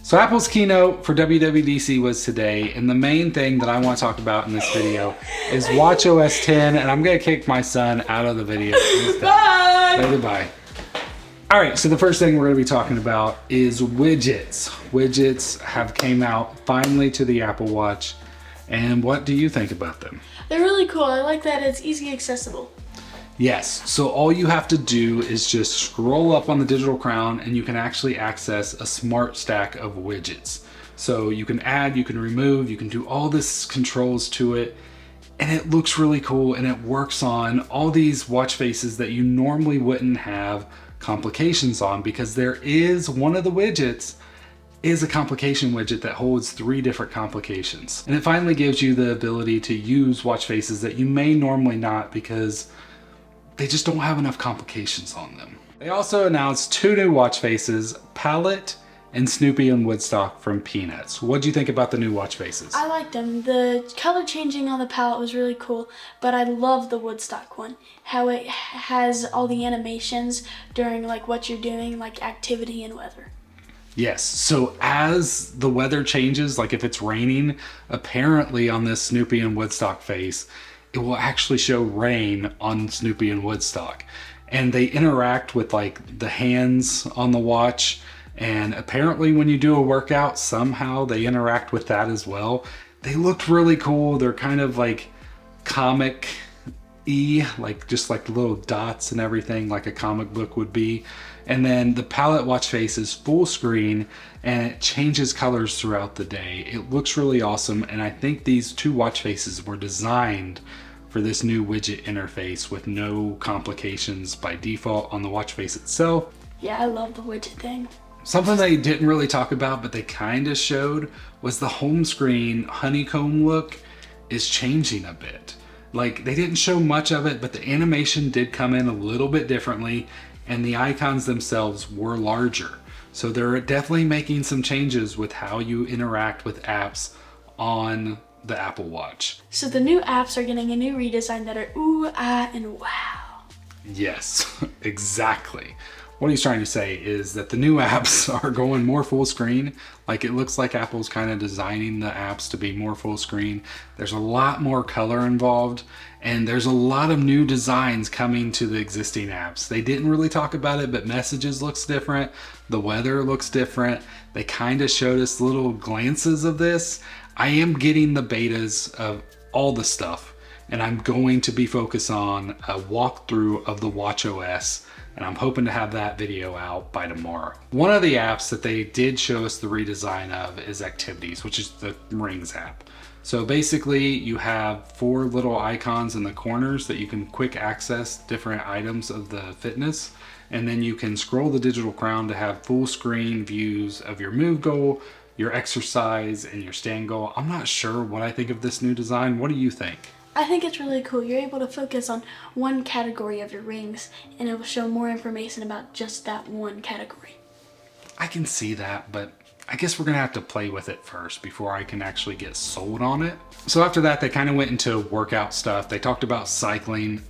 So Apple's keynote for WWDC was today, and the main thing that I want to talk about in this video is watchOS 10, and I'm going to kick my son out of the video. Bye! Say goodbye. Alright, so the first thing we're going to be talking about is widgets. Widgets have came out finally to the Apple Watch, and what do you think about them? They're really cool. I like that it's easy accessible. Yes, so all you have to do is just scroll up on the digital crown and you can actually access a smart stack of widgets. So you can add, you can remove, you can do all this controls to it, and it looks really cool, and it works on all these watch faces that you normally wouldn't have complications on, because there is one of the widgets is a complication widget that holds 3 different complications. And it finally gives you the ability to use watch faces that you may normally not, because they just don't have enough complications on them. They also announced 2 new watch faces, Palette and Snoopy and Woodstock from Peanuts. What do you think about the new watch faces? I liked them. The color changing on the palette was really cool, but I love the Woodstock one. How it has all the animations during like what you're doing, like activity and weather. Yes, so as the weather changes, like if it's raining, apparently on this Snoopy and Woodstock face, it will actually show rain on Snoopy and Woodstock. And they interact with like the hands on the watch, and apparently when you do a workout, somehow they interact with that as well. They looked really cool. They're kind of like comic-y, like just like little dots and everything, like a comic book would be. And then the palette watch face is full screen and it changes colors throughout the day. It looks really awesome, and I think these 2 watch faces were designed for this new widget interface with no complications by default on the watch face itself. Yeah, I love the widget thing. Something they didn't really talk about, but they kind of showed, was the home screen honeycomb look is changing a bit. Like, they didn't show much of it, but the animation did come in a little bit differently, and the icons themselves were larger. So they're definitely making some changes with how you interact with apps on the Apple Watch. So the new apps are getting a new redesign that are ooh, ah, and wow. Yes, exactly. What he's trying to say is that the new apps are going more full screen. Like, it looks like Apple's kind of designing the apps to be more full screen. There's a lot more color involved, and there's a lot of new designs coming to the existing apps. They didn't really talk about it, but Messages looks different. The weather looks different. They kind of showed us little glances of this. I am getting the betas of all the stuff, and I'm going to be focused on a walkthrough of the watchOS, and I'm hoping to have that video out by tomorrow. One of the apps that they did show us the redesign of is Activities, which is the Rings app. So basically you have 4 little icons in the corners that you can quick access different items of the fitness, and then you can scroll the digital crown to have full screen views of your move goal, your exercise, and your stand goal. I'm not sure what I think of this new design. What do you think? I think it's really cool. You're able to focus on one category of your rings, and it will show more information about just that one category. I can see that, but I guess we're gonna have to play with it first before I can actually get sold on it. So after that, they kind of went into workout stuff. They talked about cycling.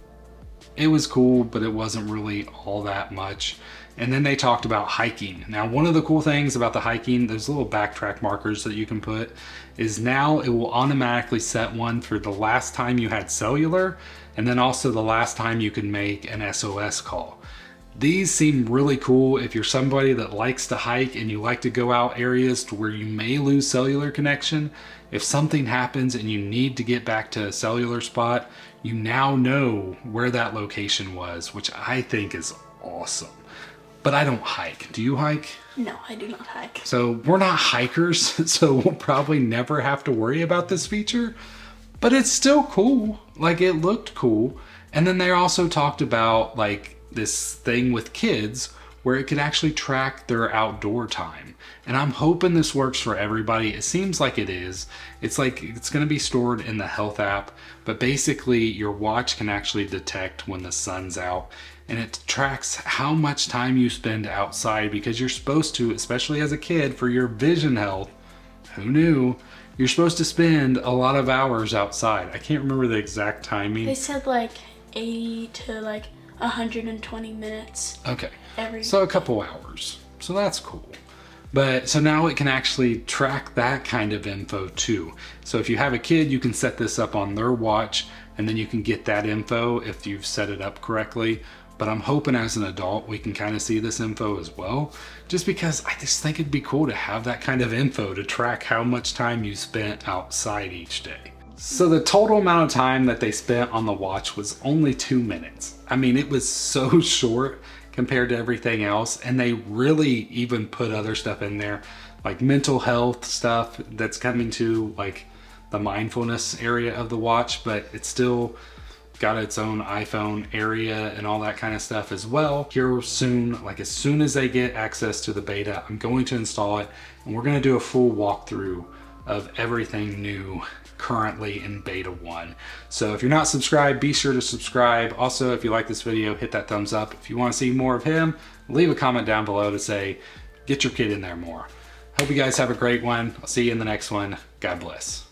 It was cool, but it wasn't really all that much. And then they talked about hiking. Now, one of the cool things about the hiking, those little backtrack markers that you can put, is now it will automatically set one for the last time you had cellular, and then also the last time you can make an SOS call. These seem really cool if you're somebody that likes to hike and you like to go out areas to where you may lose cellular connection. If something happens and you need to get back to a cellular spot, you now know where that location was, which I think is awesome. But I don't hike. Do you hike? No, I do not hike. So we're not hikers, so we'll probably never have to worry about this feature, but it's still cool. Like, it looked cool. And then they also talked about like this thing with kids where it could actually track their outdoor time. And I'm hoping this works for everybody. It seems like it is. It's like it's gonna be stored in the health app, but basically your watch can actually detect when the sun's out, and it tracks how much time you spend outside, because you're supposed to, especially as a kid, for your vision health, who knew, you're supposed to spend a lot of hours outside. I can't remember the exact timing. They said like 80 to like 120 minutes. Okay, every so a couple hours. So that's cool. But so now it can actually track that kind of info too. So if you have a kid, you can set this up on their watch and then you can get that info if you've set it up correctly. But I'm hoping as an adult, we can kind of see this info as well, just because I just think it'd be cool to have that kind of info to track how much time you spent outside each day. So the total amount of time that they spent on the watch was only 2 minutes. I mean, it was so short compared to everything else, and they really even put other stuff in there, like mental health stuff that's coming to like the mindfulness area of the watch, but it's still got its own iPhone area and all that kind of stuff as well. Here soon, like as soon as they get access to the beta, I'm going to install it and we're going to do a full walkthrough of everything new currently in beta 1. So if you're not subscribed, be sure to subscribe. Also, if you like this video, hit that thumbs up. If you want to see more of him, leave a comment down below to say, get your kid in there more. Hope you guys have a great one. I'll see you in the next one. God bless.